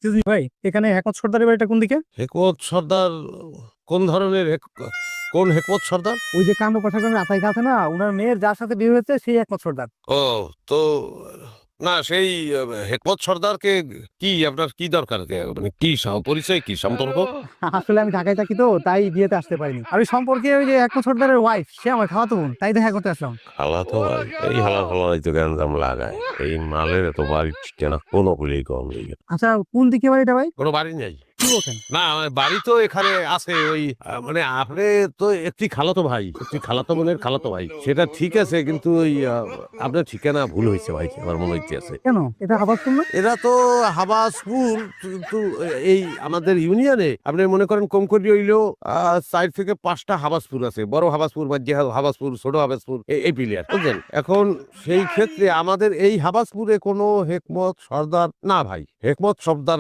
Excuse me ভাই, এখানে হেকমত সর্দারের বাড়িটা কোন দিকে? হেকমত সর্দার কোন ধরনের কোন হেকমত সর্দার? ওই যে কাণ্ড পাঠাগারের আতাইকা আছে না, ওনার মেয়ের যার সাথে বিয়ে হয়েছে সেই হেকমত সর্দার। ও, তো না সেই হেকমত সর্দারকে কি আপনার কি দরকার, মানে কি পরিচয়, কি সম্পর্ক? আসলে আমি ঢাকায় থাকি তো, তাই বিয়েতে আসতে পারিনি। আর ওই সম্পর্কে ওই যে হেকমত সর্দারের ওয়াইফ, সে আমার খাওয়াতো বোন, তাই দেখা করতে আসলাম। খালাতো ভাই? এই হালাই তো গ্যাঞ্জাম লাগায়, এই মালের এত বাড়ি কেনা কোনো বলেই কম নেই। আচ্ছা, কোন দিকে বাড়িটা ভাই? কোনো বাড়ি নেই। কি বলছেন? না আমার বাড়ি তো এখানে আছে, ওই মানে আপনি তো একটি খালাতো ভাই, একটি খালাতো বোনের খালাতো ভাই, সেটা ঠিক আছে, কিন্তু ওই আপনার ঠিকানা ভুল হয়েছে ভাই, আমার মনে হচ্ছে। কেন, এটা আবাসপুর না? এরা তো হাবাসপুর, কিন্তু এই আমাদের ইউনিয়নে আপনি মনে করেন কম করে হইলেও 4 থেকে 5টা হাবাসপুর আছে, বড় হাবাসপুর, মাঝে হাবাসপুর, ছোট হাবাসপুর, এই প্লেয়ার বুঝলেন। এখন সেই ক্ষেত্রে আমাদের এই হাবাসপুরে কোনো হেকমত সর্দার না ভাই, হেকমত সর্দার